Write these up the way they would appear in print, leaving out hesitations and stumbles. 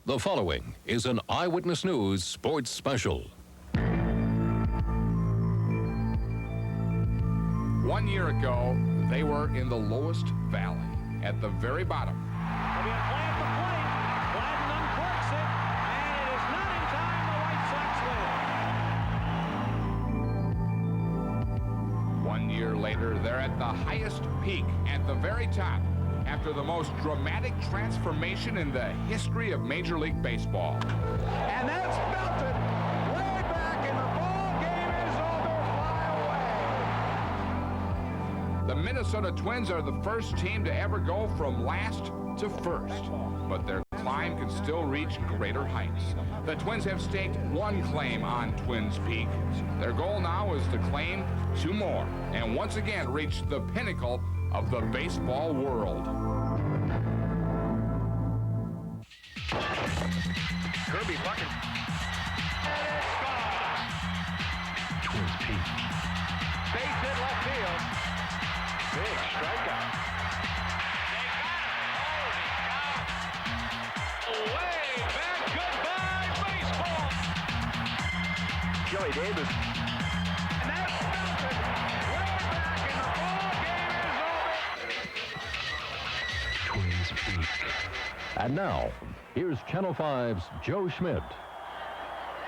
The following is an Eyewitness News sports special. 1 year ago, they were in the lowest valley, at the very bottom. There'll be a play at the plate. Gladden uncorks it, and it is not in time. The White Sox win. 1 year later, they're at the highest peak, at the very top, after the most dramatic transformation in the history of Major League Baseball. And that's belted way back, and the ball game is over. Fly away. The Minnesota Twins are the first team to ever go from last to first, but their climb can still reach greater heights. The Twins have staked one claim on Twins Peak. Their goal now is to claim two more and once again reach the pinnacle of the baseball world. Kirby bucket. And it's gone. Twins Peak. Base hit left field. Big strikeout. They got it. Holy cow. Way back. Goodbye, baseball. Joey Davis. And that's belted way back, and the ball game is over. Twins Peak. And now, here's Channel 5's Joe Schmidt.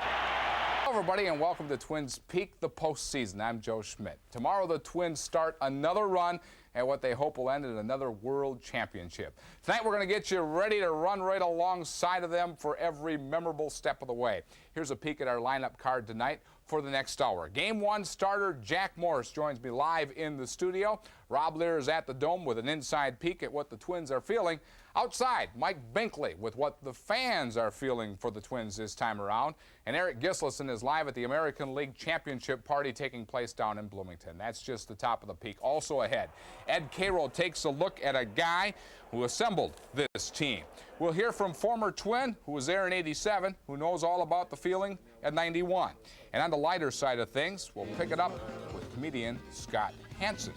Hello, everybody, and welcome to Twins Peak, the postseason. I'm Joe Schmidt. Tomorrow, the Twins start another run at what they hope will end in another World Championship. Tonight, we're going to get you ready to run right alongside of them for every memorable step of the way. Here's a peek at our lineup card tonight for the next hour. Game 1 starter Jack Morris joins me live in the studio. Rob Lear is at the Dome with an inside peek at what the Twins are feeling. Outside, Mike Binkley with what the fans are feeling for the Twins this time around. And Eric Gislason is live at the American League Championship party taking place down in Bloomington. That's just the top of the peak. Also ahead, Ed Cairo takes a look at a guy who assembled this team. We'll hear from former Twin who was there in '87, who knows all about the feeling at '91. And on the lighter side of things, we'll pick it up with comedian Scott Hansen.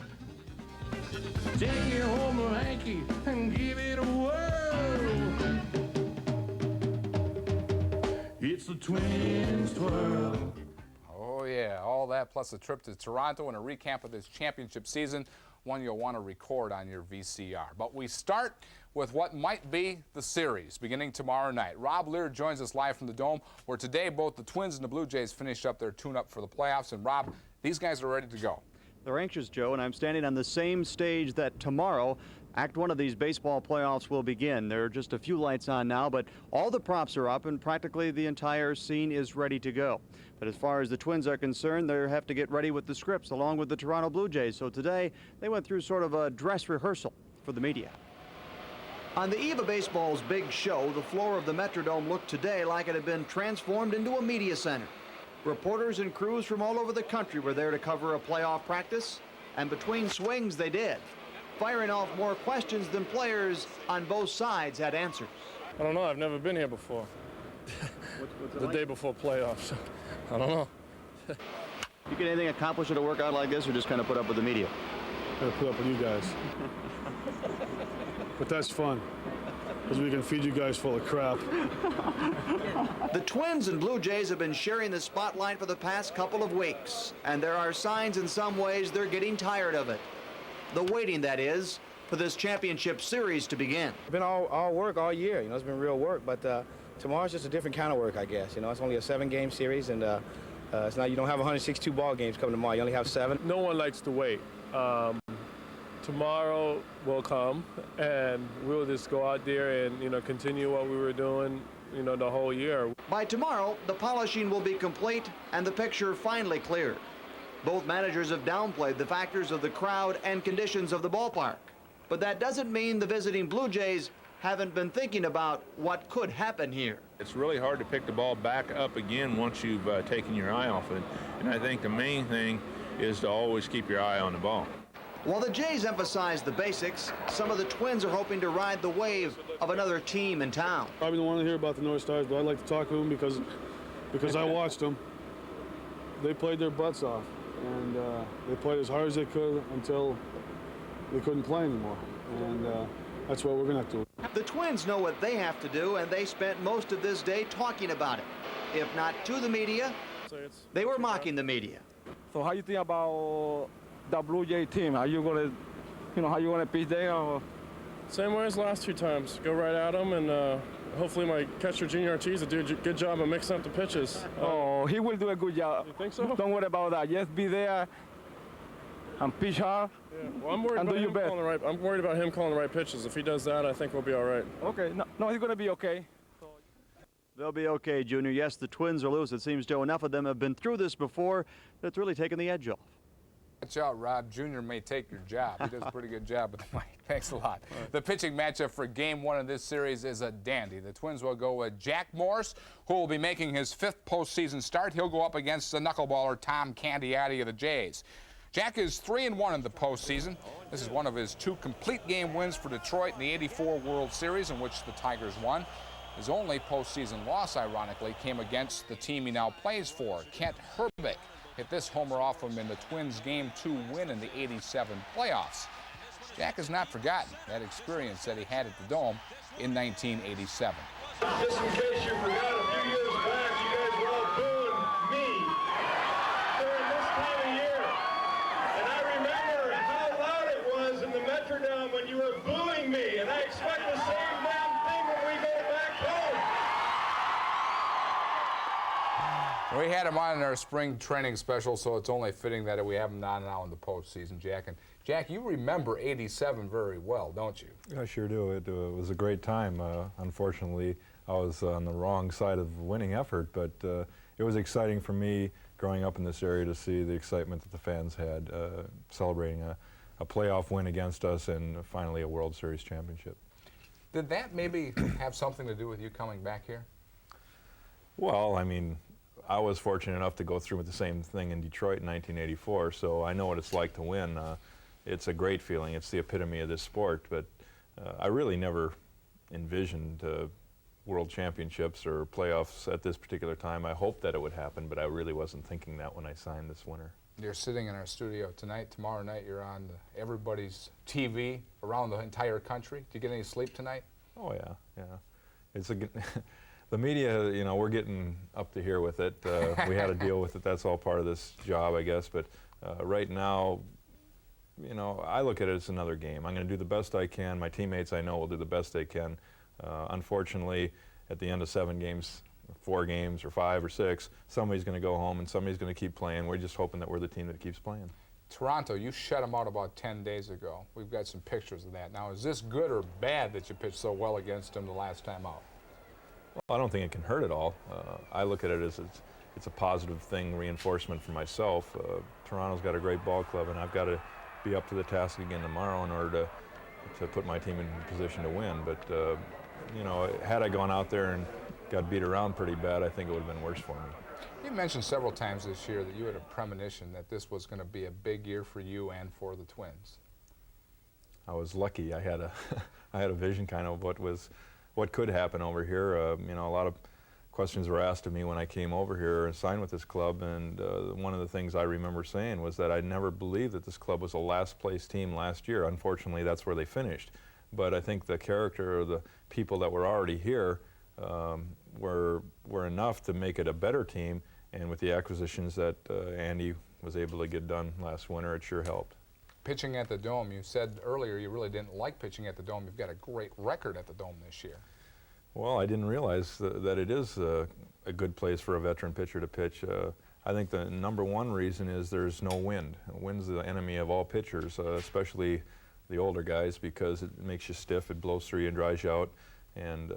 Take it home, Hanky, and give it a whirl. It's the Twins twirl. Oh yeah, all that plus a trip to Toronto and a recap of this championship season, one you'll want to record on your VCR. But we start with what might be the series beginning tomorrow night. Rob Lear joins us live from the Dome, where today both the Twins and the Blue Jays finished up their tune-up for the playoffs. And Rob, these guys are ready to go. They're anxious, Joe, and I'm standing on the same stage that tomorrow Act 1 of these baseball playoffs will begin. There are just a few lights on now, but all the props are up and practically the entire scene is ready to go. But as far as the Twins are concerned, they have to get ready with the scripts along with the Toronto Blue Jays. So today they went through sort of a dress rehearsal for the media. On the eve of baseball's big show, the floor of the Metrodome looked today like it had been transformed into a media center. Reporters and crews from all over the country were there to cover a playoff practice, and between swings they did, firing off more questions than players on both sides had answers. I don't know. I've never been here before. The day before playoffs. I don't know. You get anything accomplished at a workout like this, or just kind of put up with the media? Gotta put up with you guys. But that's fun, because we can feed you guys full of crap. The Twins and Blue Jays have been sharing the spotlight for the past couple of weeks, and there are signs in some ways they're getting tired of it. The waiting, that is, for this championship series to begin. It's been all work all year, it's been real work, but tomorrow's just a different kind of work, I guess. It's only a 7-game series, and it's not, you don't have 162 ball games coming tomorrow. You only have 7. No one likes to wait. Tomorrow will come, and we'll just go out there and, continue what we were doing, the whole year. By tomorrow, the polishing will be complete and the picture finally clear. Both managers have downplayed the factors of the crowd and conditions of the ballpark. But that doesn't mean the visiting Blue Jays haven't been thinking about what could happen here. It's really hard to pick the ball back up again once you've taken your eye off it. And I think the main thing is to always keep your eye on the ball. While the Jays emphasize the basics, some of the Twins are hoping to ride the wave of another team in town. Probably don't want to hear about the North Stars, but I'd like to talk to them because I watched them. They played their butts off, and they played as hard as they could until they couldn't play anymore. And that's what we're going to have to do. The Twins know what they have to do, and they spent most of this day talking about it. If not to the media, they were mocking the media. So how you think about the Blue Jay team? Are you gonna, how you gonna pitch there? Or? Same way as last 2 times. Go right at them, and hopefully my catcher Junior Ortiz will do a good job of mixing up the pitches. Oh, he will do a good job. You think so? Don't worry about that. Just be there and pitch hard. Yeah. Well, I'm worried about him calling the right pitches. If he does that, I think we'll be all right. Okay. No, he's gonna be okay. They'll be okay, Junior. Yes, the Twins are loose. It seems, Joe, enough of them have been through this before that it's really taken the edge off. Watch out, Rob. Junior may take your job. He does a pretty good job with the mic. Thanks a lot. Right. The pitching matchup for Game 1 of this series is a dandy. The Twins will go with Jack Morris, who will be making his 5th postseason start. He'll go up against the knuckleballer Tom Candiotti of the Jays. Jack is 3-1 in the postseason. This is one of his 2 complete game wins for Detroit in the '84 World Series, in which the Tigers won. His only postseason loss, ironically, came against the team he now plays for. Kent Hrbek hit this homer off him in the Twins' Game 2 win in the '87 playoffs. Jack has not forgotten that experience that he had at the Dome in 1987. Just in case you forgot, a few years back, you guys were all booing me during this time of year. And I remember how loud it was in the Metrodome when you were booing me, and I expect the same damn thing when we go back home. We had him on in our spring training special, so it's only fitting that we have him on now in the postseason, Jack. And Jack, you remember '87 very well, don't you? I sure do. It was a great time. Unfortunately, I was on the wrong side of the winning effort, but it was exciting for me growing up in this area to see the excitement that the fans had celebrating a playoff win against us and finally a World Series championship. Did that maybe have something to do with you coming back here? Well, I mean, I was fortunate enough to go through with the same thing in Detroit in 1984, so I know what it's like to win. It's a great feeling. It's the epitome of this sport, but I really never envisioned world championships or playoffs at this particular time. I hoped that it would happen, but I really wasn't thinking that when I signed this winter. You're sitting in our studio tonight. Tomorrow night you're on everybody's TV around the entire country. Do you get any sleep tonight? Oh, yeah, yeah. It's a the media, you know, we're getting up to here with it. We had to deal with it. That's all part of this job, I guess. But right now, you know, I look at it as another game. I'm going to do the best I can. My teammates, I know, will do the best they can. Unfortunately, at the end of 7 games, 4 games, or 5 or 6, somebody's going to go home and somebody's going to keep playing. We're just hoping that we're the team that keeps playing. Toronto, you shut them out about 10 days ago. We've got some pictures of that. Now, is this good or bad that you pitched so well against them the last time out? Well, I don't think it can hurt at all. I look at it as it's a positive thing, reinforcement for myself. Toronto's got a great ball club, and I've got to be up to the task again tomorrow in order to put my team in position to win. But, you know, had I gone out there and got beat around pretty bad, I think it would have been worse for me. You mentioned several times this year that you had a premonition that this was going to be a big year for you and for the Twins. I was lucky. I had a vision kind of what could happen over here. You know, a lot of questions were asked of me when I came over here and signed with this club, and one of the things I remember saying was that I never believed that this club was a last place team last year. Unfortunately, that's where they finished. But I think the character of the people that were already here were enough to make it a better team, and with the acquisitions that Andy was able to get done last winter, it sure helped. Pitching at the Dome, you said earlier you really didn't like pitching at the Dome. You've got a great record at the Dome this year. Well, I didn't realize that it is a good place for a veteran pitcher to pitch. I think the #1 reason is there's no wind. Wind's the enemy of all pitchers, especially the older guys, because it makes you stiff, it blows through you and dries you out, and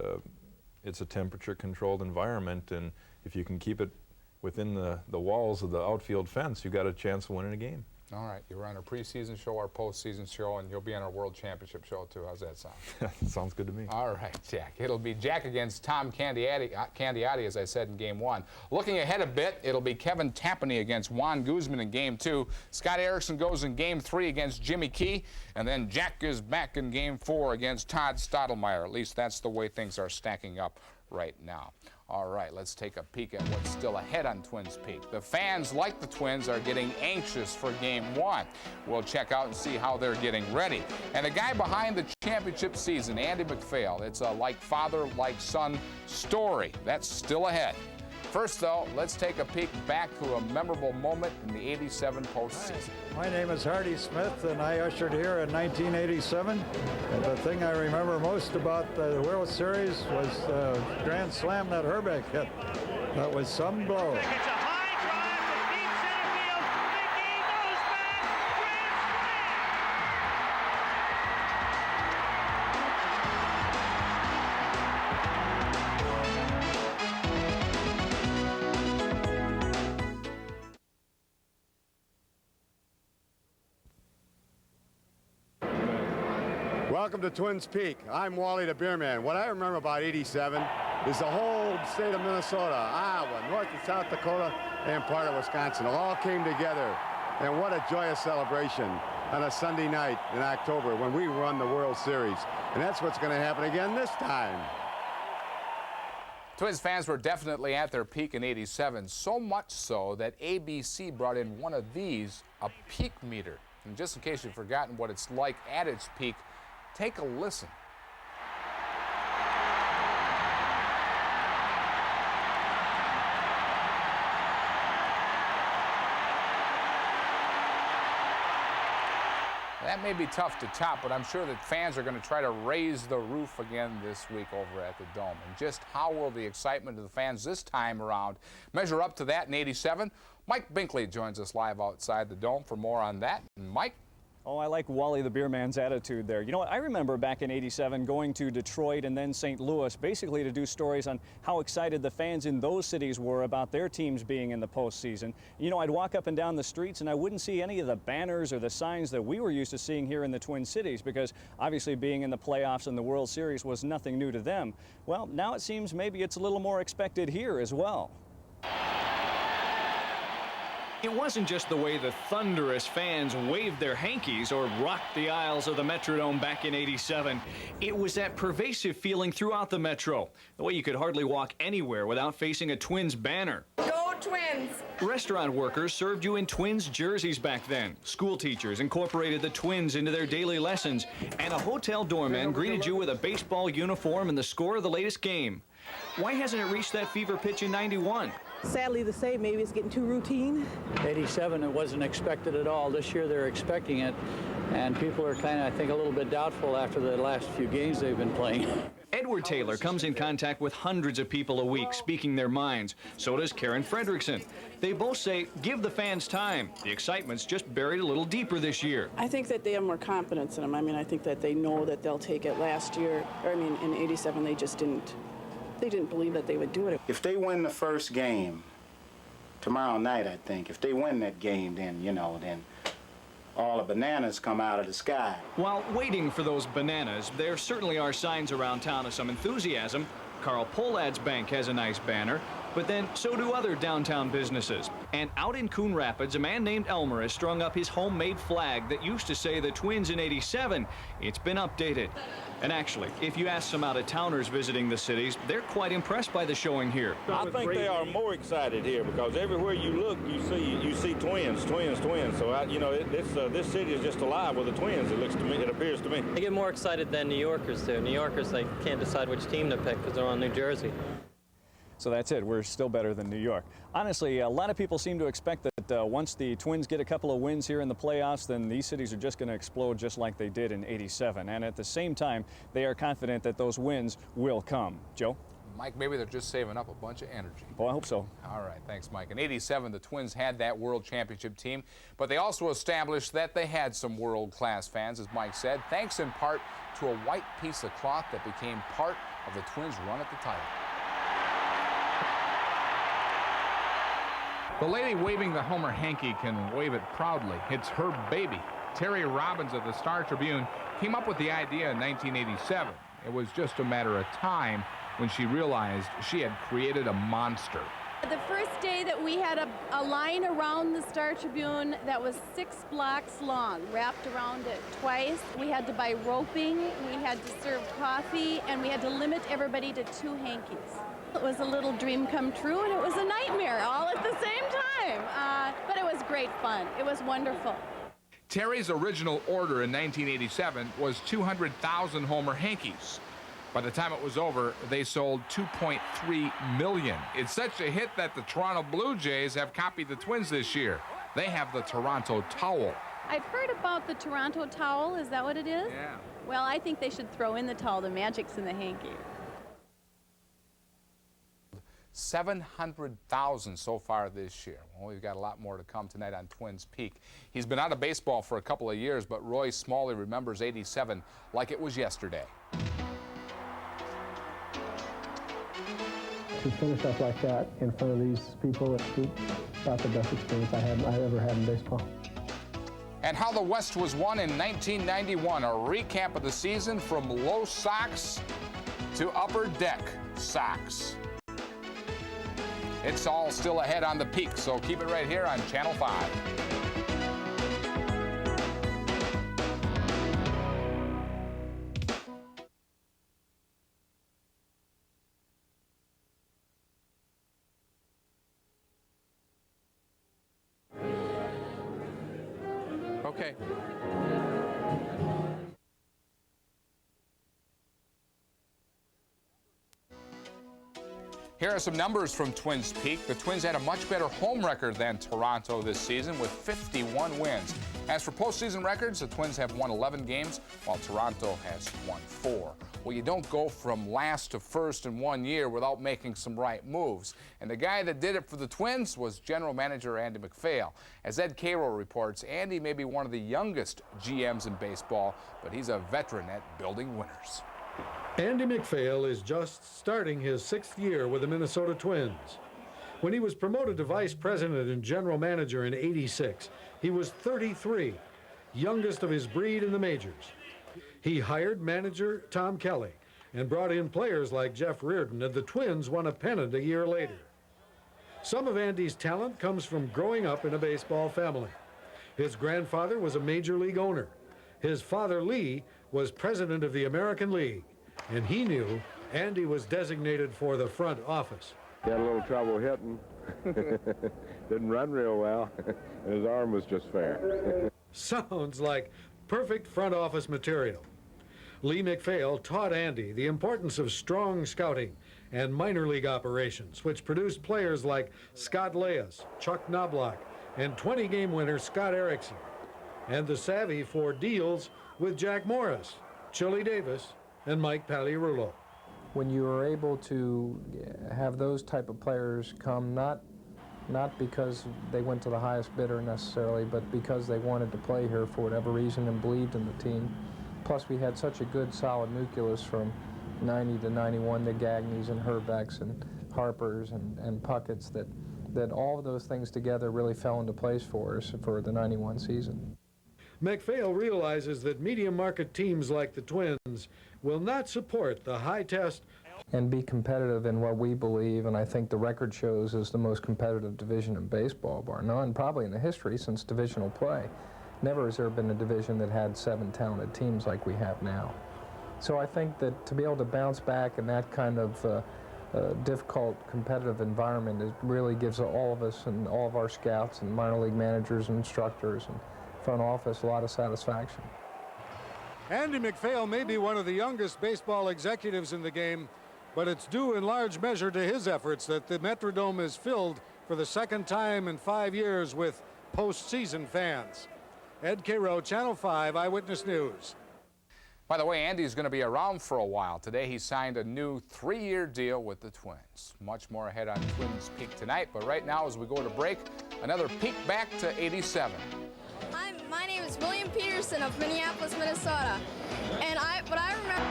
it's a temperature-controlled environment, and if you can keep it within the walls of the outfield fence, you've got a chance of winning a game. All right, you're on our preseason show, our postseason show, and you'll be on our World Championship show, too. How's that sound? Sounds good to me. All right, Jack. It'll be Jack against Tom Candiotti, as I said, in Game 1. Looking ahead a bit, it'll be Kevin Tampany against Juan Guzman in Game 2. Scott Erickson goes in Game 3 against Jimmy Key, and then Jack is back in Game 4 against Todd Stottlemyre. At least that's the way things are stacking up right now. All right, let's take a peek at what's still ahead on Twins Peak. The fans, like the Twins, are getting anxious for Game 1. We'll check out and see how they're getting ready. And the guy behind the championship season, Andy McPhail, it's a like father, like son story. That's still ahead. First, though, let's take a peek back to a memorable moment in the '87 postseason. My name is Hardy Smith, and I ushered here in 1987. And the thing I remember most about the World Series was the grand slam that Herbeck hit. That was some blow. It's a high drive from deep center field. Mickey goes back. Welcome to Twins Peak. I'm Wally the Beer Man. What I remember about '87 is the whole state of Minnesota, Iowa, North and South Dakota, and part of Wisconsin all came together. And what a joyous celebration on a Sunday night in October when we won the World Series. And that's what's going to happen again this time. Twins fans were definitely at their peak in '87, so much so that ABC brought in one of these, a peak meter. And just in case you've forgotten what it's like at its peak, take a listen. That may be tough to top, but I'm sure that fans are going to try to raise the roof again this week over at the Dome. And just how will the excitement of the fans this time around measure up to that in '87? Mike Binkley joins us live outside the Dome for more on that. And Mike? Oh, I like Wally the Beer Man's attitude there. You know what, I remember back in '87 going to Detroit and then St. Louis basically to do stories on how excited the fans in those cities were about their teams being in the postseason. You know, I'd walk up and down the streets and I wouldn't see any of the banners or the signs that we were used to seeing here in the Twin Cities because obviously being in the playoffs and the World Series was nothing new to them. Well, now it seems maybe it's a little more expected here as well. It wasn't just the way the thunderous fans waved their hankies or rocked the aisles of the Metrodome back in '87. It was that pervasive feeling throughout the Metro, the way you could hardly walk anywhere without facing a Twins banner. Go Twins! Restaurant workers served you in Twins jerseys back then. School teachers incorporated the Twins into their daily lessons. And a hotel doorman greeted you with a baseball uniform and the score of the latest game. Why hasn't it reached that fever pitch in '91? Sadly to say, maybe it's getting too routine. '87, it wasn't expected at all. This year they're expecting it, and people are kind of, I think, a little bit doubtful after the last few games they've been playing. Edward Taylor comes in contact with hundreds of people a week speaking their minds. So does Karen Fredrickson. They both say, give the fans time. The excitement's just buried a little deeper this year. I think that they have more confidence in them. I mean, I think that they know that they'll take it. Last year, or I mean, in '87, they just didn't. They didn't believe that they would do it. If they win the first game tomorrow night, I think, if they win that game, then, you know, then all the bananas come out of the sky. While waiting for those bananas, there certainly are signs around town of some enthusiasm. Carl Pollad's bank has a nice banner, but then so do other downtown businesses. And out in Coon Rapids, a man named Elmer has strung up his homemade flag that used to say the Twins in '87. It's been updated. And actually, if you ask some out-of-towners visiting the cities, they're quite impressed by the showing here. I think they are more excited here because everywhere you look, you see Twins. So you know, this city is just alive with the Twins. It looks to me, it appears to me. They get more excited than New Yorkers do. New Yorkers, they can't decide which team to pick because they're on New Jersey. So that's it. We're still better than New York. Honestly, a lot of people seem to expect that once the Twins get a couple of wins here in the playoffs, then these cities are just going to explode just like they did in '87. And at the same time, they are confident that those wins will come. Joe? Mike, maybe they're just saving up a bunch of energy. Well, I hope so. All right, thanks, Mike. In '87, the Twins had that World Championship team, but they also established that they had some world-class fans, as Mike said, thanks in part to a white piece of cloth that became part of the Twins' run at the title. The lady waving the Homer hanky can wave it proudly. It's her baby. Terry Robbins of the Star Tribune came up with the idea in 1987. It was just a matter of time when she realized she had created a monster. The first day that we had a line around the Star Tribune that was 6 blocks long, wrapped around it twice. We had to buy roping, we had to serve coffee, and we had to limit everybody to 2 hankies. It was a little dream come true, and it was a nightmare all at the same time. But it was great fun. It was wonderful. Terry's original order in 1987 was 200,000 Homer hankies. By the time it was over, they sold 2.3 million. It's such a hit that the Toronto Blue Jays have copied the Twins this year. They have the Toronto towel. I've heard about the Toronto towel. Is that what it is? Yeah. Well, I think they should throw in the towel. The magic's in the hanky. 700,000 so far this year. Well, we've got a lot more to come tonight on Twins Peak. He's been out of baseball for a couple of years, but Roy Smalley remembers '87 like it was yesterday. To finish up like that in front of these people, it's about the best experience I ever had in baseball. And how the West was won in 1991, a recap of the season from low socks to upper deck socks. It's all still ahead on the Peak, so keep it right here on Channel 5. Okay. Here are some numbers from Twins Peak. The Twins had a much better home record than Toronto this season with 51 wins. As for postseason records, the Twins have won 11 games, while Toronto has won 4. Well, you don't go from last to first in 1 year without making some right moves. And the guy that did it for the Twins was general manager Andy MacPhail. As Ed Cairo reports, Andy may be one of the youngest GMs in baseball, but he's a veteran at building winners. Andy MacPhail is just starting his 6th year with the Minnesota Twins. When he was promoted to vice president and general manager in '86, he was 33, youngest of his breed in the majors. He hired manager Tom Kelly and brought in players like Jeff Reardon, and the Twins won a pennant a year later. Some of Andy's talent comes from growing up in a baseball family. His grandfather was a major league owner. His father, Lee, was president of the American League, and he knew Andy was designated for the front office. He had a little trouble hitting. Didn't run real well. His arm was just fair. Sounds like perfect front office material. Lee MacPhail taught Andy the importance of strong scouting and minor league operations, which produced players like Scott Leas, Chuck Knobloch, and 20-game winner Scott Erickson, and the savvy for deals with Jack Morris, Chili Davis, and Mike Pagliarulo. When you are able to have those type of players come, not because they went to the highest bidder necessarily, but because they wanted to play here for whatever reason and believed in the team. Plus we had such a good solid nucleus from 90 to 91, the Gagneys and Herbecks and Harpers and Puckett's, that all of those things together really fell into place for us for the '91 season. MacPhail realizes that medium market teams like the Twins will not support the high test and be competitive in what we believe, and I think the record shows, is the most competitive division in baseball, bar none, probably in the history since divisional play. Never has there been a division that had 7 talented teams like we have now. So I think that to be able to bounce back in that kind of difficult competitive environment, it really gives all of us and all of our scouts and minor league managers and instructors and front office a lot of satisfaction. Andy MacPhail may be one of the youngest baseball executives in the game, but it's due in large measure to his efforts that the Metrodome is filled for the 2nd time in 5 years with postseason fans. Ed Cairo, Channel 5 Eyewitness News. By the way, Andy's going to be around for a while. Today he signed a new 3-year deal with the Twins. Much more ahead on Twins Peak tonight, but right now as we go to break, another peek back to '87. My name is William Peterson of Minneapolis, Minnesota, and what I remember.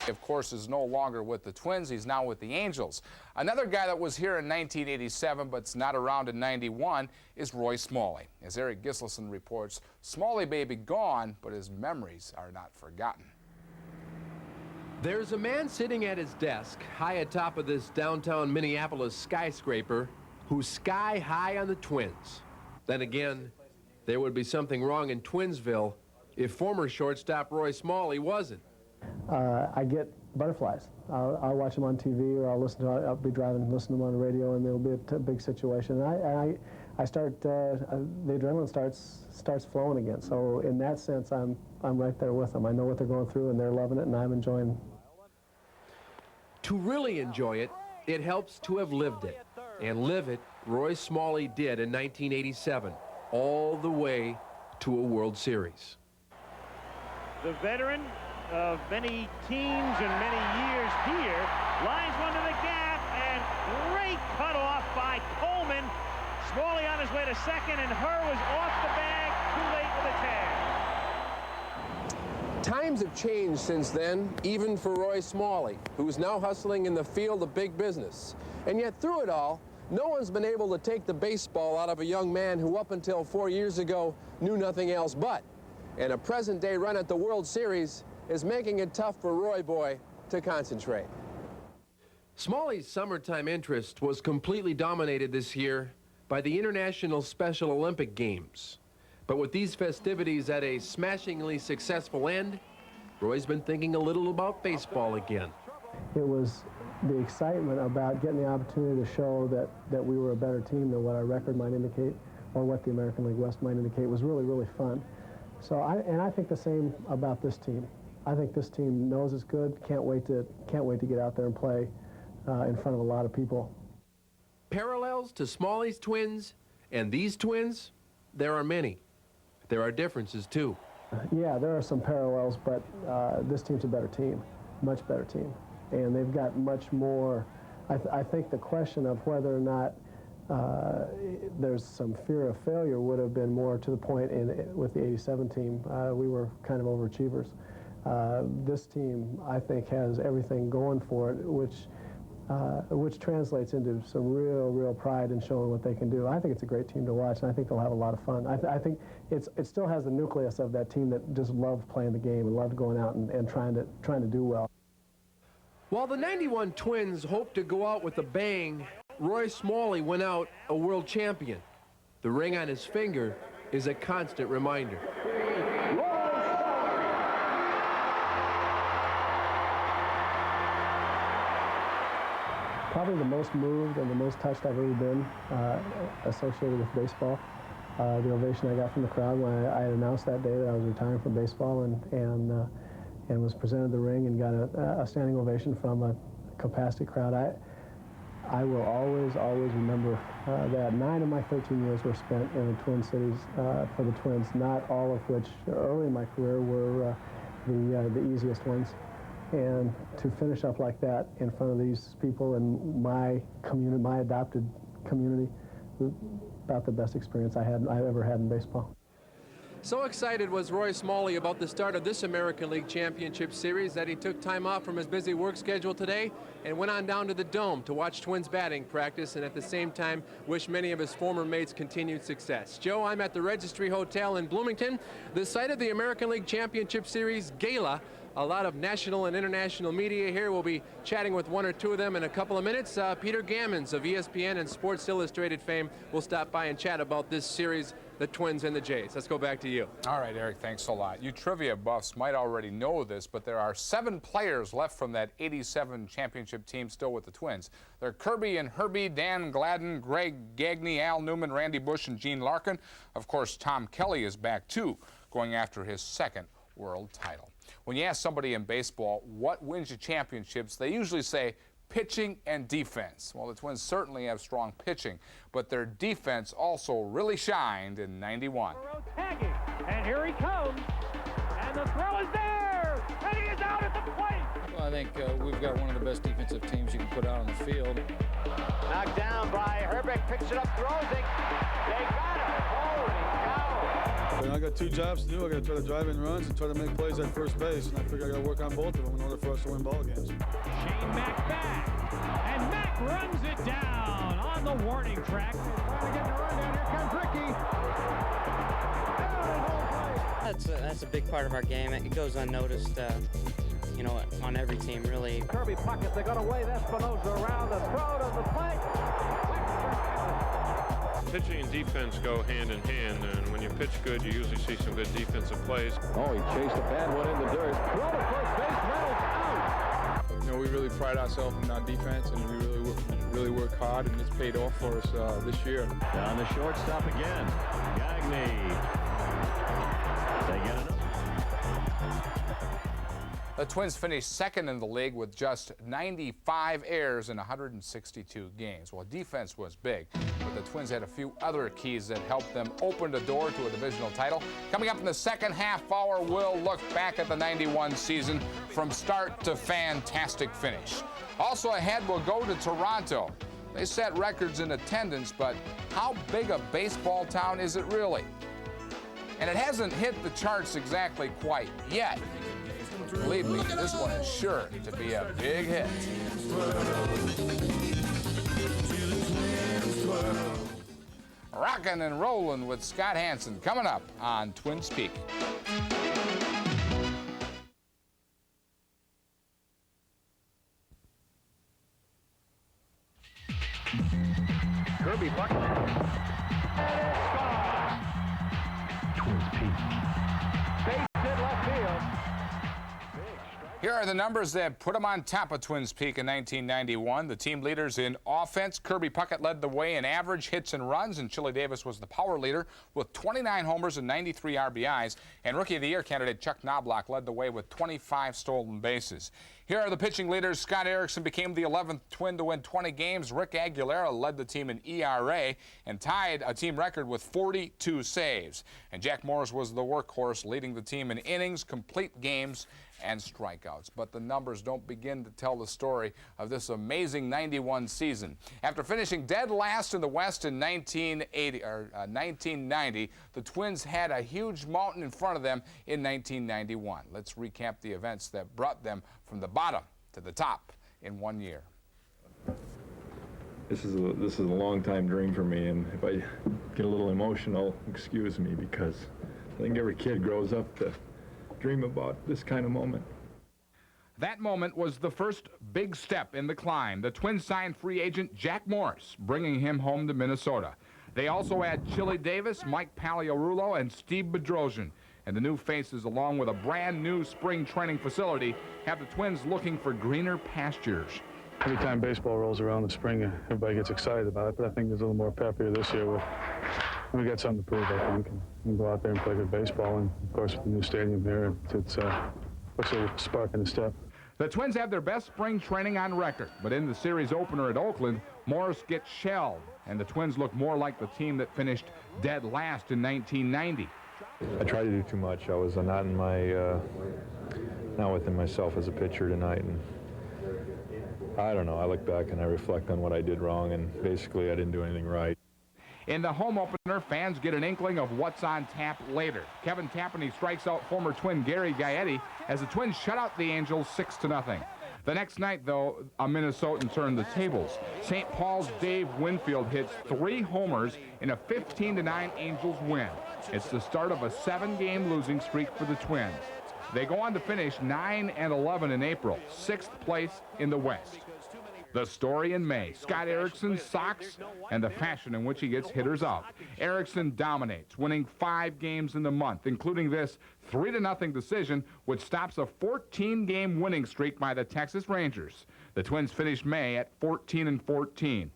Of course, is no longer with the Twins. He's now with the Angels. Another guy that was here in 1987 but's not around in '91 is Roy Smalley. As Eric Gislason reports, Smalley may be gone, but his memories are not forgotten. There's a man sitting at his desk high atop of this downtown Minneapolis skyscraper who's sky high on the Twins. Then again, there would be something wrong in Twinsville if former shortstop Roy Smalley wasn't. I get butterflies. I'll watch them on TV, or I'll be driving and listen to them on the radio, and there'll be a big situation. And I start, the adrenaline starts flowing again. So in that sense, I'm right there with them. I know what they're going through, and they're loving it, and I'm enjoying. To really enjoy it, it helps to have lived it. And live it, Roy Smalley did in 1987, all the way to a World Series. The veteran of many teams and many years here lines one to the gap, and great cutoff by Coleman. Smalley on his way to second, and Herr was off the bag, too late for the tag. Times have changed since then, even for Roy Smalley, who's now hustling in the field of big business. And yet through it all, no one's been able to take the baseball out of a young man who up until 4 years ago knew nothing else but. And a present-day run at the World Series is making it tough for Roy Boy to concentrate. Smalley's summertime interest was completely dominated this year by the International Special Olympic Games. But with these festivities at a smashingly successful end, Roy's been thinking a little about baseball again. It was the excitement about getting the opportunity to show that we were a better team than what our record might indicate, or what the American League West might indicate, was really, really fun. So I think the same about this team. I think this team knows it's good. Can't wait to get out there and play in front of a lot of people. Parallels to Smalley's Twins and these Twins, there are many. There are differences too. Yeah, there are some parallels, but this team's a better team, much better team, and they've got much more. I think the question of whether or not there's some fear of failure would have been more to the point with the '87 team. We were kind of overachievers. This team, I think, has everything going for it, which translates into some real pride in showing what they can do. I think it's a great team to watch, and I think they'll have a lot of fun. I think it still has the nucleus of that team that just loved playing the game and loved going out and trying to do well. While the '91 Twins hoped to go out with a bang, Roy Smalley went out a world champion. The ring on his finger is a constant reminder. Probably the most moved and the most touched I've ever been associated with baseball. The ovation I got from the crowd when I had announced that day that I was retiring from baseball and was presented the ring and got a standing ovation from a capacity crowd. I will always remember that 9 of my 13 years were spent in the Twin Cities for the Twins, not all of which early in my career were the easiest ones. And to finish up like that in front of these people in my community, my adopted community, about the best experience I've ever had in baseball. So excited was Roy Smalley about the start of this American League Championship Series that he took time off from his busy work schedule today and went on down to the Dome to watch Twins batting practice, and at the same time wish many of his former mates continued success. Joe, I'm at the Registry Hotel in Bloomington, the site of the American League Championship Series Gala. A lot of national and international media here. We'll be chatting with one or two of them in a couple of minutes. Peter Gammons of ESPN and Sports Illustrated fame will stop by and chat about this series, the Twins and the Jays. Let's go back to you. All right, Eric, thanks a lot. You trivia buffs might already know this, but there are 7 players left from that '87 championship team still with the Twins. They're Kirby and Herbie, Dan Gladden, Greg Gagne, Al Newman, Randy Bush, and Gene Larkin. Of course, Tom Kelly is back too, going after his 2nd world title. When you ask somebody in baseball what wins you championships, they usually say pitching and defense. Well, the Twins certainly have strong pitching, but their defense also really shined in '91. Tagging, and here he comes, and the throw is there, and he is out at the plate. Well, I think we've got one of the best defensive teams you can put out on the field. Knocked down by Herbeck, picks it up, throws it. They got him. Holy cow. I got 2 jobs to do. I got to try to drive in runs and try to make plays at first base, and I figure I got to work on both of them in order for us to win ball games. Shane Mack back, and Mack runs it down on the warning track. Trying to get the run down. Here comes Ricky. That's a big part of our game. It goes unnoticed. you know, on every team, really. Kirby Puckett, they got away. Espinosa around the throw to the plate. Pitching and defense go hand in hand, and when you pitch good, you usually see some good defensive plays. Oh, he chased a bad one in the dirt. Throw to first base, Reynolds out. You know, we really pride ourselves in our defense, and we really work hard, and it's paid off for us this year. Down the shortstop again, Gagne. They get it. The Twins finished second in the league with just 95 errors in 162 games. Well, defense was big, but the Twins had a few other keys that helped them open the door to a divisional title. Coming up in the second half hour, we'll look back at the 91 season from start to fantastic finish. Also ahead, we'll go to Toronto. They set records in attendance, but how big a baseball town is it really? And it hasn't hit the charts exactly quite yet. Believe me, this one is sure to be a big hit. Rockin' and rollin' with Scott Hansen coming up on Twins Peak. Kirby Puckett. Twins Peak. Base hit left field. Here are the numbers that put them on top of Twins Peak in 1991. The team leaders in offense. Kirby Puckett led the way in average hits and runs, and Chili Davis was the power leader with 29 homers and 93 RBIs. And Rookie of the Year candidate Chuck Knobloch led the way with 25 stolen bases. Here are the pitching leaders. Scott Erickson became the 11th Twin to win 20 games. Rick Aguilera led the team in ERA and tied a team record with 42 saves. And Jack Morris was the workhorse, leading the team in innings, complete games, and strikeouts. But the numbers don't begin to tell the story of this amazing 91 season. After finishing dead last in the West in 1990, the Twins had a huge mountain in front of them in 1991. Let's recap the events that brought them from the bottom to the top in 1 year. This is a long time dream for me, and if I get a little emotional, excuse me, because I think every kid grows up to dream about this kind of moment. That moment was the first big step in the climb. The Twins signed free agent Jack Morris, bringing him home to Minnesota. They also had Chili Davis, Mike Pagliarulo, and Steve Bedrosian. And the new faces, along with a brand new spring training facility, have the Twins looking for greener pastures. Every time baseball rolls around in the spring, everybody gets excited about it, but I think there's a little more pep here this year. We got something to prove, I think, and go out there and play good baseball. And of course, with the new stadium here, it's puts a spark in the step. The Twins have their best spring training on record, but in the series opener at Oakland, Morris gets shelled, and the Twins look more like the team that finished dead last in 1990. I tried to do too much. I was not in my, not within myself as a pitcher tonight, and I don't know. I look back and I reflect on what I did wrong, and basically I didn't do anything right. In the home opener, fans get an inkling of what's on tap later. Kevin Tapani strikes out former Twin Gary Gaetti as the Twins shut out the Angels 6-0. The next night, though, a Minnesotan turned the tables. St. Paul's Dave Winfield hits 3 homers in a 15-9 Angels win. It's the start of a 7-game losing streak for the Twins. They go on to finish 9-11 in April, 6th place in the West. The story in May, Scott Erickson's socks and the fashion in which he gets hitters out. Erickson dominates, winning 5 games in the month, including this 3-0 decision, which stops a 14-game winning streak by the Texas Rangers. The Twins finish May at 14-14.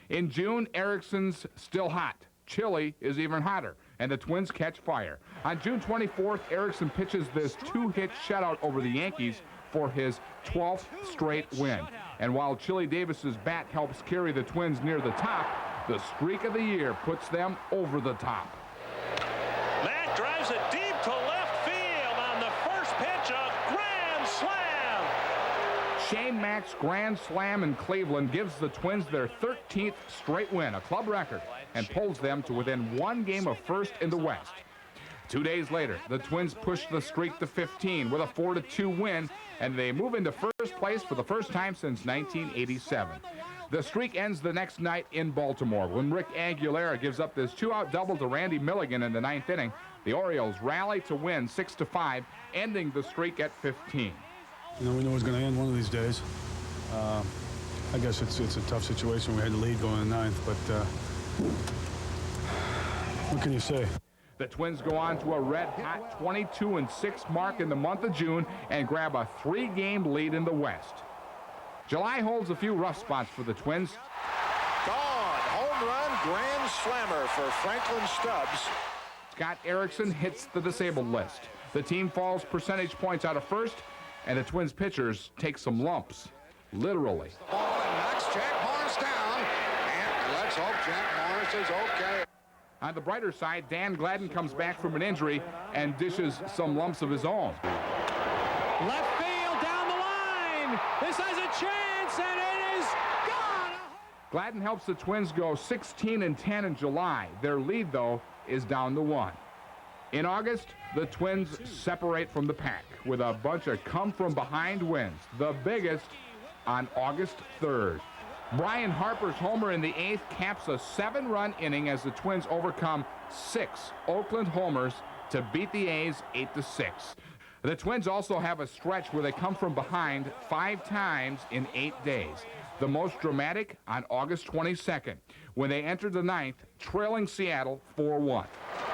In June, Erickson's still hot. Chili is even hotter, and the Twins catch fire. On June 24th, Erickson pitches this 2-hit shutout over the Yankees for his 12th straight win. And while Chili Davis's bat helps carry the Twins near the top, the streak of the year puts them over the top. Matt drives it deep to left field on the first pitch, a grand slam. Shane Mack's grand slam in Cleveland gives the Twins their 13th straight win, a club record, and pulls them to within 1 game of first in the West. 2 days later, the Twins push the streak to 15 with a 4-2 win, and they move into first place for the first time since 1987. The streak ends the next night in Baltimore when Rick Aguilera gives up this 2-out double to Randy Milligan in the 9th inning. The Orioles rally to win 6-5, ending the streak at 15. You know, we know it's going to end one of these days. I guess it's a tough situation. We had the lead going in the ninth, but what can you say? The Twins go on to a red-hot 22-6 mark in the month of June and grab a 3-game lead in the West. July holds a few rough spots for the Twins. Gone. Home run, grand slammer for Franklin Stubbs. Scott Erickson hits the disabled list. The team falls percentage points out of first, and the Twins pitchers take some lumps, literally. Ball and knocks Jack Morris down, and let's hope Jack Morris is okay. On the brighter side, Dan Gladden comes back from an injury and dishes some lumps of his own. Left field, down the line. This has a chance, and it is gone. Gladden helps the Twins go 16-10 in July. Their lead, though, is down to 1. In August, the Twins separate from the pack with a bunch of come-from-behind wins, the biggest on August 3rd. Brian Harper's homer in the 8th caps a 7-run inning as the Twins overcome 6 Oakland homers to beat the A's 8-6. The Twins also have a stretch where they come from behind 5 times in 8 days. The most dramatic on August 22nd, when they entered the 9th, trailing Seattle 4-1.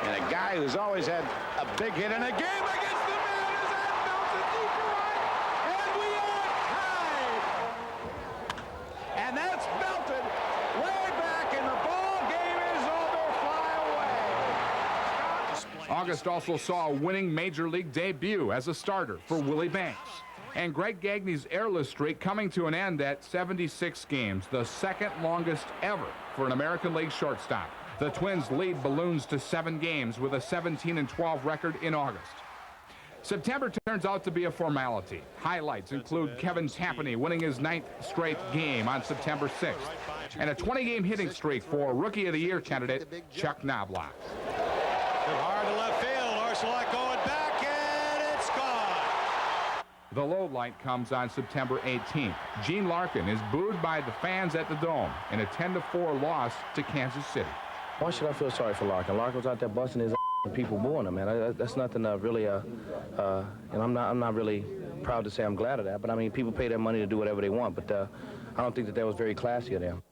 And a guy who's always had a big hit in a game against the man is at Belton deep to right, and we are tied. And that's Belton way back, and the ball game is over. Fly away. August also saw a winning Major League debut as a starter for Willie Banks. And Greg Gagney's airless streak coming to an end at 76 games, the second longest ever for an American League shortstop. The Twins' lead balloons to 7 games with a 17-12 record in August. September turns out to be a formality. Highlights include Kevin Tapani winning his 9th straight game on September 6th, and a 20-game hitting streak for Rookie of the Year candidate Chuck Knobloch. Hard to left field. Orsolak going back, and it's gone. The low light comes on September 18th. Gene Larkin is booed by the fans at the Dome in a 10-4 loss to Kansas City. Why should I feel sorry for Larkin? Larkin was out there busting his and people booing him, man. That's nothing really, and I'm not really proud to say I'm glad of that, but I mean, people pay their money to do whatever they want, but I don't think that was very classy of them.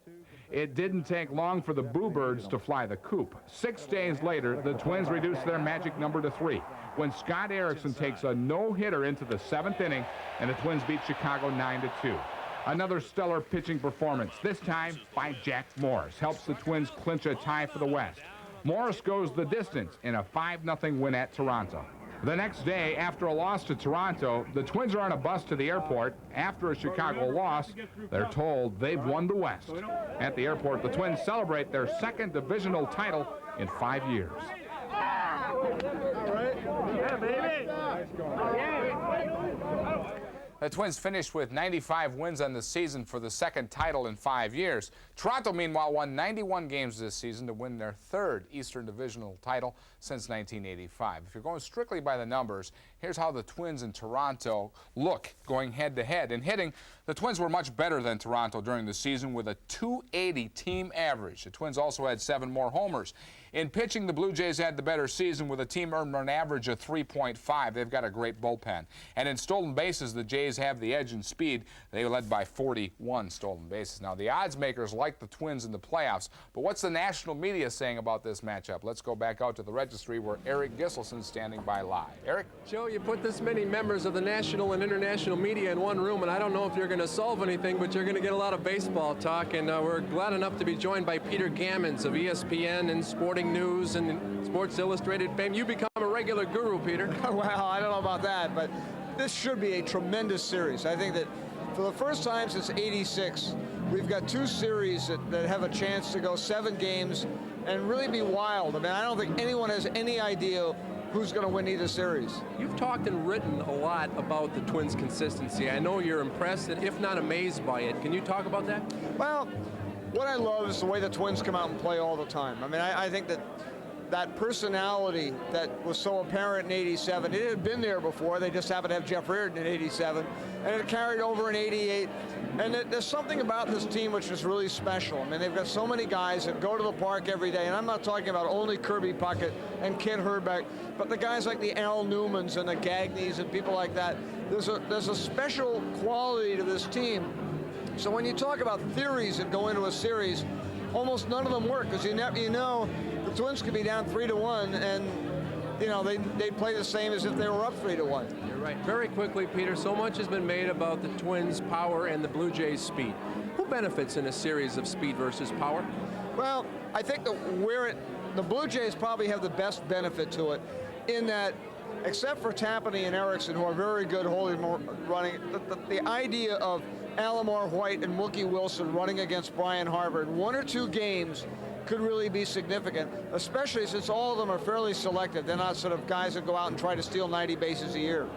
It didn't take long for the Boo Birds to fly the coop. 6 days later, the Twins reduced their magic number to 3 when Scott Erickson takes a no-hitter into the 7th inning, and the Twins beat Chicago 9-2. Another stellar pitching performance, this time by Jack Morris, helps the Twins clinch a tie for the West. Morris goes the distance in a 5-0 win at Toronto. The next day, after a loss to Toronto, the Twins are on a bus to the airport. After a Chicago loss, they're told they've won the West. At the airport, the Twins celebrate their 2nd divisional title in 5 years. Yeah, baby. The Twins finished with 95 wins on the season for the 2nd title in 5 years. Toronto, meanwhile, won 91 games this season to win their 3rd Eastern Divisional title since 1985. If you're going strictly by the numbers, here's how the Twins and Toronto look going head-to-head. In hitting, the Twins were much better than Toronto during the season with a .280 team average. The Twins also had 7 more homers. In pitching, the Blue Jays had the better season with a team earned an average of 3.5. They've got a great bullpen. And in stolen bases, the Jays have the edge in speed. They led by 41 stolen bases. Now, the odds makers like the Twins in the playoffs, but what's the national media saying about this matchup? Let's go back out to the registry where Eric Gisselsen's standing by live. Eric? Joe, you put this many members of the national and international media in one room, and I don't know if you're going to solve anything, but you're going to get a lot of baseball talk, and we're glad enough to be joined by Peter Gammons of ESPN and Sporting News and Sports Illustrated fame. You become a regular guru, Peter. Well, I don't know about that, but this should be a tremendous series. I think that for the first time since '86, we've got 2 series that have a chance to go 7 games and really be wild. I mean, I don't think anyone has any idea who's going to win either series. You've talked and written a lot about the Twins' consistency. I know you're impressed and if not amazed by it. Can you talk about that? Well, what I love is the way the Twins come out and play all the time. I mean, I think that personality that was so apparent in '87, it had been there before. They just happened to have Jeff Reardon in '87, and it carried over in '88. And there's something about this team which is really special. I mean, they've got so many guys that go to the park every day, and I'm not talking about only Kirby Puckett and Kent Hrbek, but the guys like the Al Newmans and the Gagneys and people like that. there's a special quality to this team. So when you talk about theories that go into a series, almost none of them work, because you know the Twins could be down 3-1, and you know they'd play the same as if they were up 3-1. You're right. Very quickly, Peter, so much has been made about the Twins' power and the Blue Jays' speed. Who benefits in a series of speed versus power? Well, I think the Blue Jays probably have the best benefit to it, in that, except for Tapani and Erickson, who are very good running, the idea of Alomar White and Mookie Wilson running against Brian Harper in 1 or 2 games could really be significant, especially since all of them are fairly selective. They're not sort of guys that go out and try to steal 90 bases a year.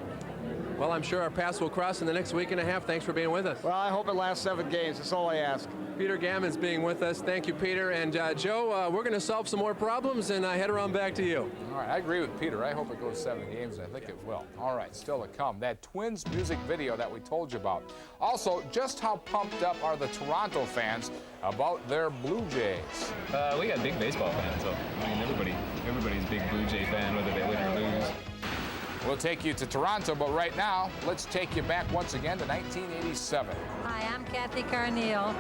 Well, I'm sure our paths will cross in the next week and a half. Thanks for being with us. Well, I hope it lasts 7 games. That's all I ask. Peter Gammon's being with us. Thank you, Peter. And Joe, we're going to solve some more problems and head around back to you. All right, I agree with Peter. I hope it goes 7 games. I think it will. All right, still to come, that Twins music video that we told you about. Also, just how pumped up are the Toronto fans about their Blue Jays? We got big baseball fans, so I mean, everybody's a big Blue Jay fan, whether they win or lose. We'll take you to Toronto, but right now, let's take you back once again to 1987. Hi, I'm Kathy Carneal.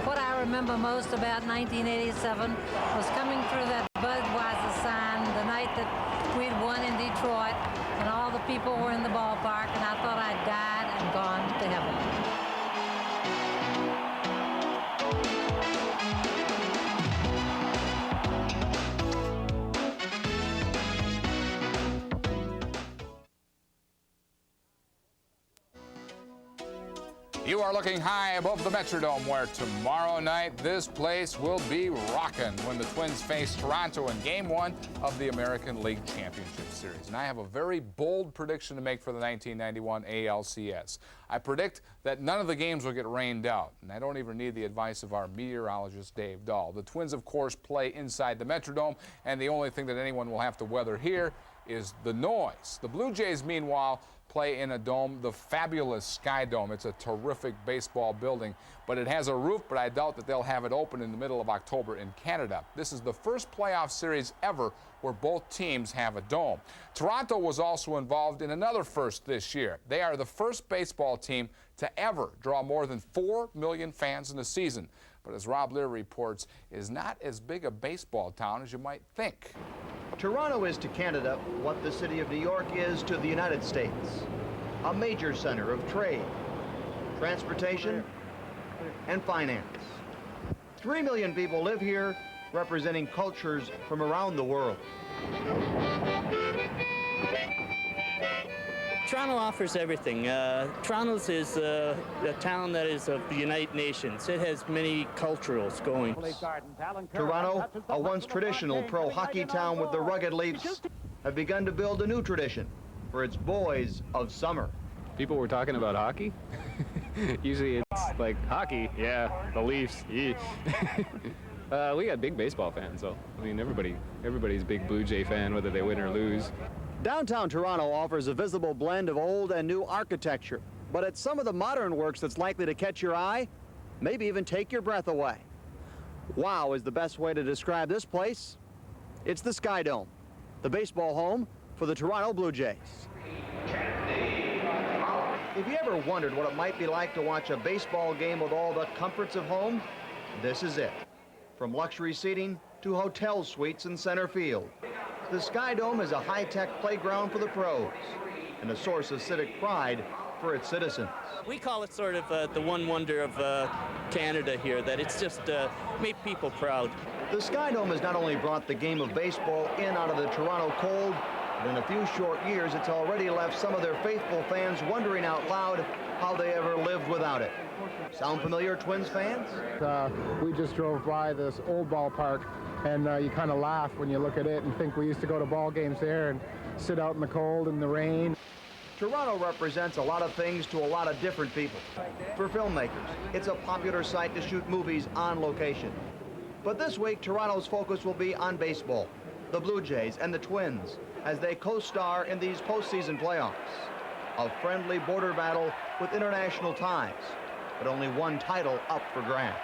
What I remember most about 1987 was coming through that Budweiser sign the night that we'd won in Detroit, and all the people were in the ballpark, and I thought I'd died and gone to heaven. You are looking high above the Metrodome, where tomorrow night this place will be rocking when the Twins face Toronto in Game 1 of the American League Championship Series. And I have a very bold prediction to make for the 1991 ALCS. I predict that none of the games will get rained out, and I don't even need the advice of our meteorologist, Dave Dahl. The Twins, of course, play inside the Metrodome, and the only thing that anyone will have to weather here is the noise. The Blue Jays, meanwhile, play in a dome, the fabulous Sky Dome. It's a terrific baseball building, but it has a roof, but I doubt that they'll have it open in the middle of October in Canada. This is the first playoff series ever where both teams have a dome. Toronto was also involved in another first this year. They are the first baseball team to ever draw more than 4 million fans in a season. But as Rob Lear reports, is not as big a baseball town as you might think. Toronto is to Canada what the city of New York is to the United States. A major center of trade, transportation, and finance. 3 million people live here, representing cultures from around the world. Toronto offers everything. Toronto's is a town that is of the United Nations. It has many culturals going. Toronto, a once traditional pro-hockey town with the rugged Leafs, have begun to build a new tradition for its boys of summer. People were talking about hockey? Usually it's like, hockey? Yeah, the Leafs. Yeah. We got big baseball fans, so I mean, everybody's a big Blue Jay fan, whether they win or lose. Downtown Toronto offers a visible blend of old and new architecture, but it's some of the modern works that's likely to catch your eye, maybe even take your breath away. Wow is the best way to describe this place. It's the Sky Dome, the baseball home for the Toronto Blue Jays. If you ever wondered what it might be like to watch a baseball game with all the comforts of home, this is it. From luxury seating to hotel suites in center field. The Sky Dome is a high-tech playground for the pros and a source of civic pride for its citizens. We call it sort of the one wonder of Canada here, that it's just made people proud. The Sky Dome has not only brought the game of baseball in out of the Toronto cold, but in a few short years, it's already left some of their faithful fans wondering out loud how they ever lived without it. Sound familiar, Twins fans? We just drove by this old ballpark, and you kind of laugh when you look at it and think we used to go to ball games there and sit out in the cold and the rain. Toronto represents a lot of things to a lot of different people. For filmmakers, it's a popular site to shoot movies on location. But this week, Toronto's focus will be on baseball, the Blue Jays and the Twins, as they co-star in these postseason playoffs. A friendly border battle with international ties, but only one title up for grabs.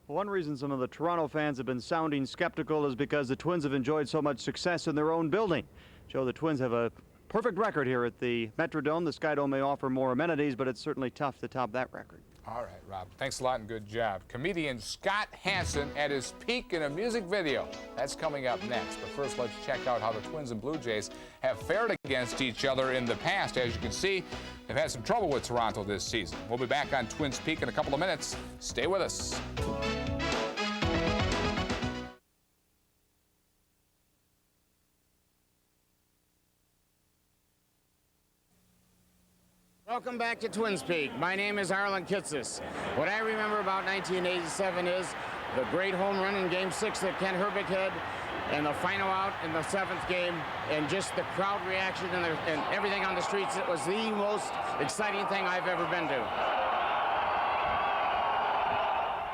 One reason some of the Toronto fans have been sounding skeptical is because the Twins have enjoyed so much success in their own building. Joe, the Twins have a perfect record here at the Metrodome. The Skydome may offer more amenities, but it's certainly tough to top that record. All right, Rob. Thanks a lot and good job. Comedian Scott Hansen at his peak in a music video. That's coming up next. But first, let's check out how the Twins and Blue Jays have fared against each other in the past. As you can see, they've had some trouble with Toronto this season. We'll be back on Twins Peak in a couple of minutes. Stay with us. Welcome back to Twins Peak. My name is Harlan Kitsis. What I remember about 1987 is the great home run in Game 6 that Ken Herbig had, and the final out in the 7th game, and just the crowd reaction and everything on the streets. It was the most exciting thing I've ever been to.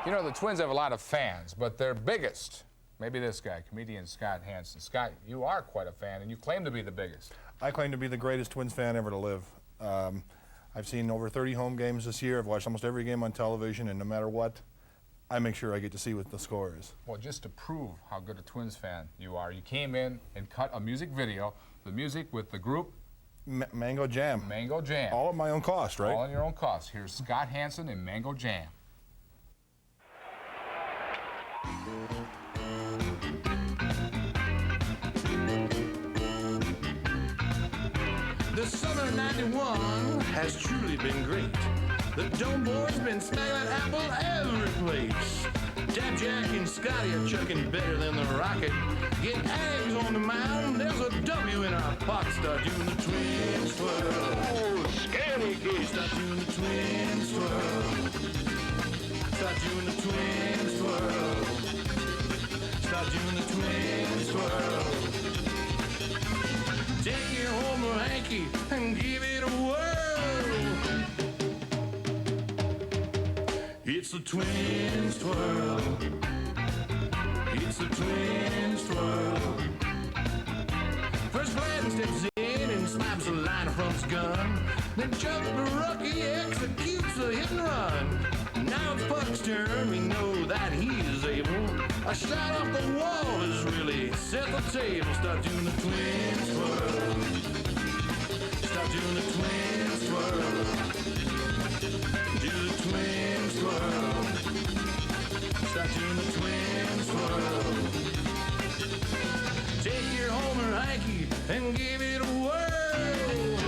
You know, the Twins have a lot of fans, but their biggest, maybe this guy, comedian Scott Hansen. Scott, you are quite a fan, and you claim to be the biggest. I claim to be the greatest Twins fan ever to live. I've seen over 30 home games this year. I've watched almost every game on television, and no matter what, I make sure I get to see what the score is. Well, just to prove how good a Twins fan you are, you came in and cut a music video, the music with the group Mango Jam. Mango Jam. All at my own cost, right? All on your own cost. Here's Scott Hansen and Mango Jam. The summer of '91 has truly been great. The Dome Boys been smacking that apple every place. Dap Jack and Scotty are chucking better than the Rocket. Get eggs on the mound, there's a W in our pocket. Start doing the twin swirl. Oh, scary kid. Start doing the twin swirl. Start doing the twin swirl. Start doing the twin swirl. Take your homer hanky and give it a whirl. It's a twin swirl. It's a twin swirl. First Gladden steps in and snaps a liner from his gun. Then Chuck the rookie executes a hit and run. Now it's Puck's turn, we know that he is able. A shot off the wall has really set the table. Start doing the twin swirl. Start doing the twin swirl. Do the twin swirl. Start doing the twin swirl. Take your homer hanky and give it a whirl.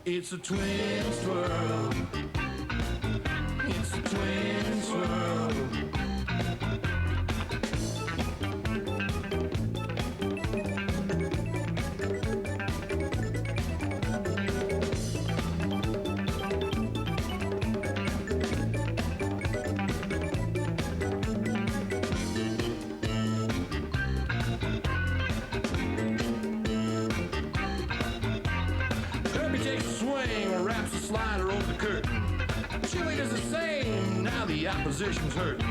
It's a twin swirl. It's a twin swirl. Kirby takes a swing and wraps the slider over the curtain. Chili does the same, now the opposition's hurting.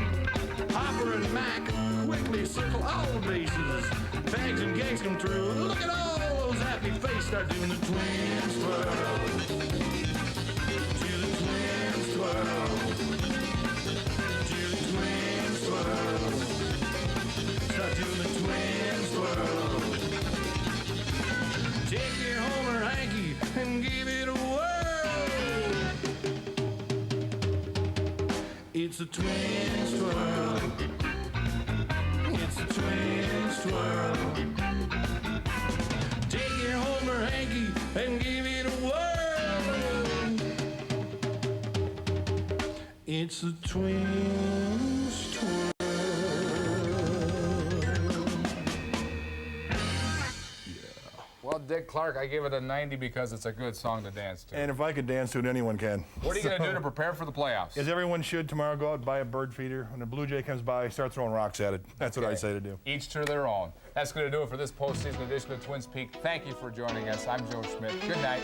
Hopper and Mac quickly circle all the bases. Bags and gangs come through. Look at all those happy faces. Start doing the twin swirl. Do the twin swirl. Do the twin swirl. Start doing the twin swirl. Take your homer hanky and give it a whirl. It's a twin swirl. It's a twin swirl. Take your homer hanky and give it a whirl. It's a twin swirl. Well, Dick Clark, I give it a 90 because it's a good song to dance to. And if I could dance to it, anyone can. What are you going to do to prepare for the playoffs? As everyone should tomorrow, go out and buy a bird feeder. When a Blue Jay comes by, start throwing rocks at it. That's what I say to do. Each to their own. That's going to do it for this postseason edition of Twins Peak. Thank you for joining us. I'm Joe Schmidt. Good night.